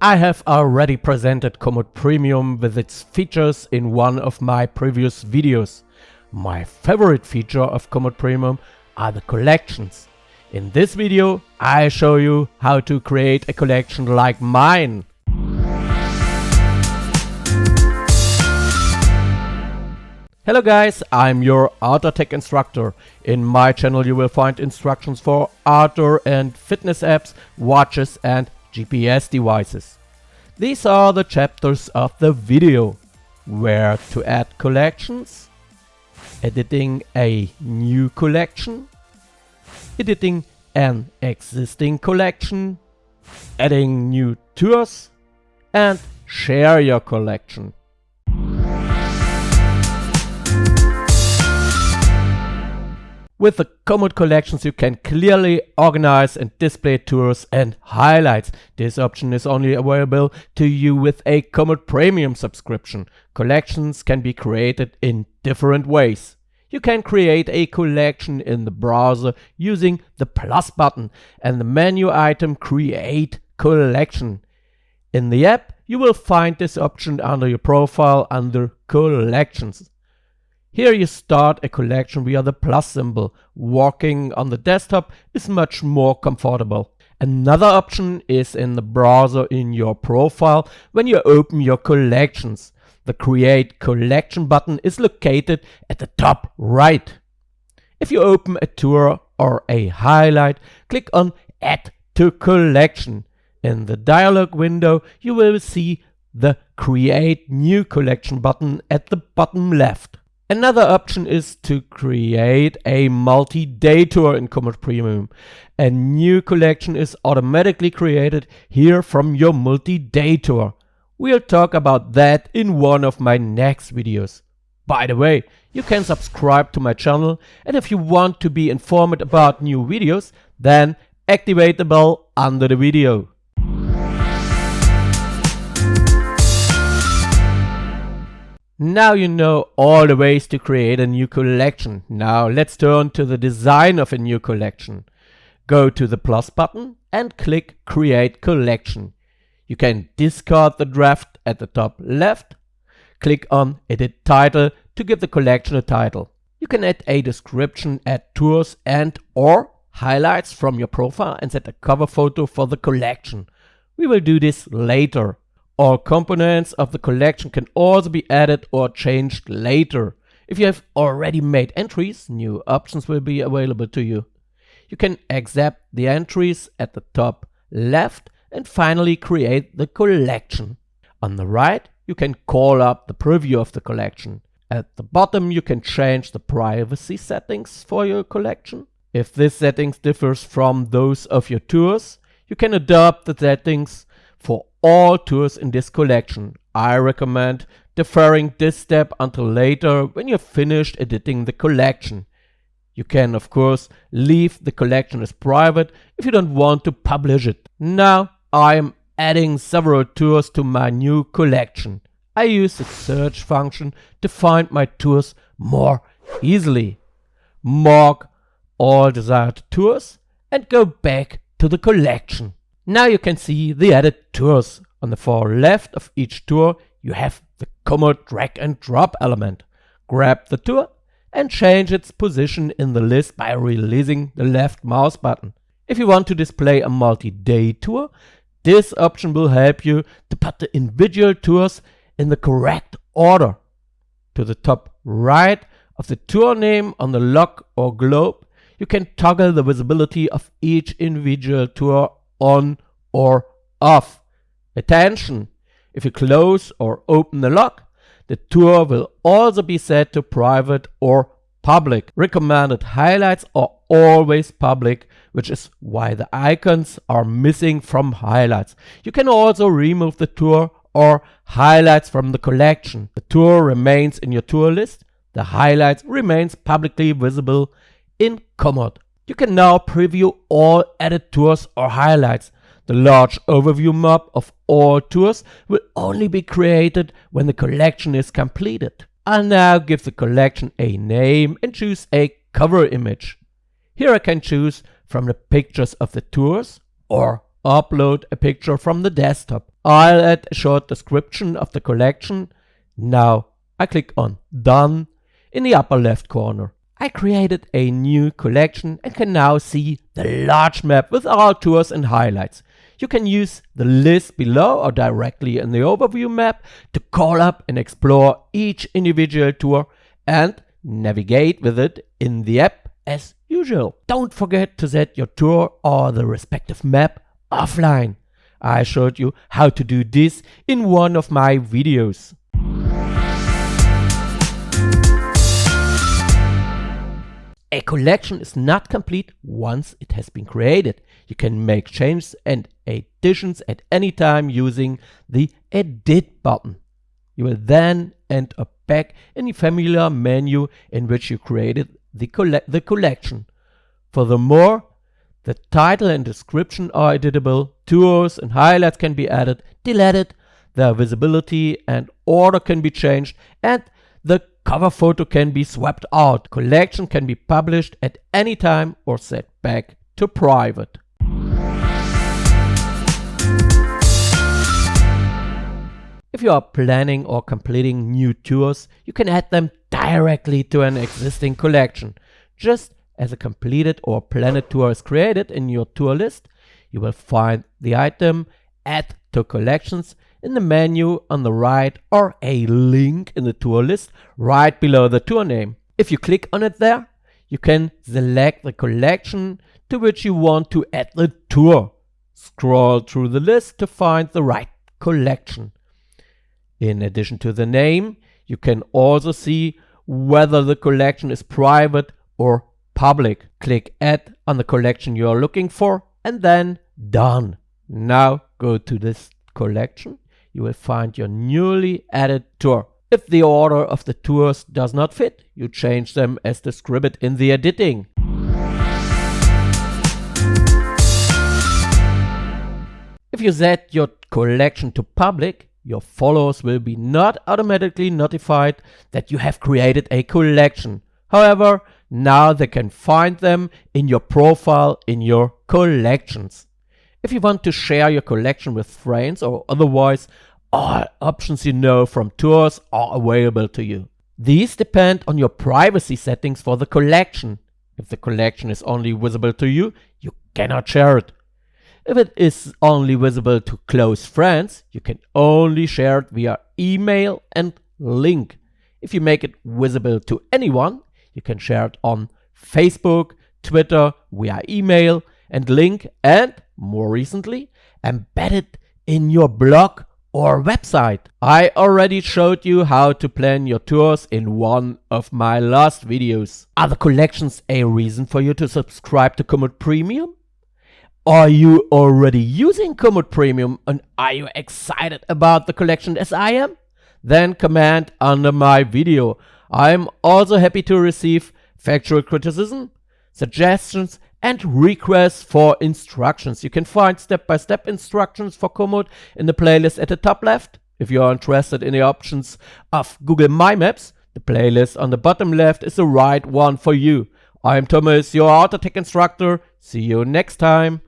I have already presented Komoot Premium with its features in one of my previous videos. My favorite feature of Komoot Premium are the collections. In this video I show you how to create a collection like mine. Hello guys, I'm your outdoor tech instructor. In my channel you will find instructions for outdoor and fitness apps, watches and GPS devices. These are the chapters of the video: where to add collections, editing a new collection, editing an existing collection, adding new tours, and share your collection. With the Komoot Collections you can clearly organize and display tours and highlights. This option is only available to you with a Komoot Premium subscription. Collections can be created in different ways. You can create a collection in the browser using the plus button and the menu item Create Collection. In the app you will find this option under your profile under Collections. Here you start a collection via the plus symbol. Working on the desktop is much more comfortable. Another option is in the browser in your profile when you open your collections. The Create Collection button is located at the top right. If you open a tour or a highlight, click on Add to Collection. In the dialog window you will see the Create New Collection button at the bottom left. Another option is to create a multi-day tour in Komoot Premium. A new collection is automatically created here from your multi-day tour. We'll talk about that in one of my next videos. By the way, you can subscribe to my channel, and if you want to be informed about new videos, then activate the bell under the video. Now you know all the ways to create a new collection. Now let's turn to the design of a new collection. Go to the plus button and click Create Collection. You can discard the draft at the top left. Click on Edit Title to give the collection a title. You can add a description, add tours and or highlights from your profile and set a cover photo for the collection. We will do this later. All components of the collection can also be added or changed later. If you have already made entries, new options will be available to you. You can accept the entries at the top left and finally create the collection. On the right, you can call up the preview of the collection. At the bottom, you can change the privacy settings for your collection. If this settings differs from those of your tours, you can adopt the settings for all tours in this collection. I recommend deferring this step until later when you've finished editing the collection. You can of course leave the collection as private if you don't want to publish it. Now I am adding several tours to my new collection. I use the search function to find my tours more easily. Mark all desired tours and go back to the collection. Now you can see the added tours. On the far left of each tour you have the Komoot drag and drop element. Grab the tour and change its position in the list by releasing the left mouse button. If you want to display a multi-day tour, this option will help you to put the individual tours in the correct order. To the top right of the tour name on the log or globe, you can toggle the visibility of each individual tour on or off. Attention! If you close or open the log, the tour will also be set to private or public. Recommended highlights are always public, which is why the icons are missing from highlights. You can also remove the tour or highlights from the collection. The tour remains in your tour list. The highlights remains publicly visible in Komoot. You can now preview all added tours or highlights. The large overview map of all tours will only be created when the collection is completed. I'll now give the collection a name and choose a cover image. Here I can choose from the pictures of the tours or upload a picture from the desktop. I'll add a short description of the collection. Now I click on Done in the upper left corner. I created a new collection and can now see the large map with all tours and highlights. You can use the list below or directly in the overview map to call up and explore each individual tour and navigate with it in the app as usual. Don't forget to set your tour or the respective map offline. I showed you how to do this in one of my videos. A collection is not complete once it has been created. You can make changes and additions at any time using the Edit button. You will then end up back in the familiar menu in which you created the collection. Furthermore, the title and description are editable, tours and highlights can be added, deleted, their visibility and order can be changed, and the cover photo can be swapped out. Collection can be published at any time or set back to private. If you are planning or completing new tours, you can add them directly to an existing collection. Just as a completed or planned tour is created in your tour list, you will find the item Add to Collections in the menu on the right or a link in the tour list right below the tour name. If you click on it there, you can select the collection to which you want to add the tour. Scroll through the list to find the right collection. In addition to the name, you can also see whether the collection is private or public. Click Add on the collection you are looking for and then Done. Now go to this collection. You will find your newly added tour. If the order of the tours does not fit, you change them as described in the editing. If you set your collection to public, your followers will be not automatically notified that you have created a collection. However, now they can find them in your profile in your collections. If you want to share your collection with friends or otherwise, all options you know from tours are available to you. These depend on your privacy settings for the collection. If the collection is only visible to you, you cannot share it. If it is only visible to close friends, you can only share it via email and link. If you make it visible to anyone, you can share it on Facebook, Twitter, via email and link, and more recently, embed it in your blog or website. I already showed you how to plan your tours in one of my last videos. Are the collections a reason for you to subscribe to Komoot Premium? Are you already using Komoot Premium and are you excited about the collection as I am? Then comment under my video. I'm also happy to receive factual criticism, suggestions and requests for instructions. You can find step-by-step instructions for Komoot in the playlist at the top left. If you are interested in the options of Google My Maps, the playlist on the bottom left is the right one for you. I'm Thomas, your auto tech instructor. See you next time.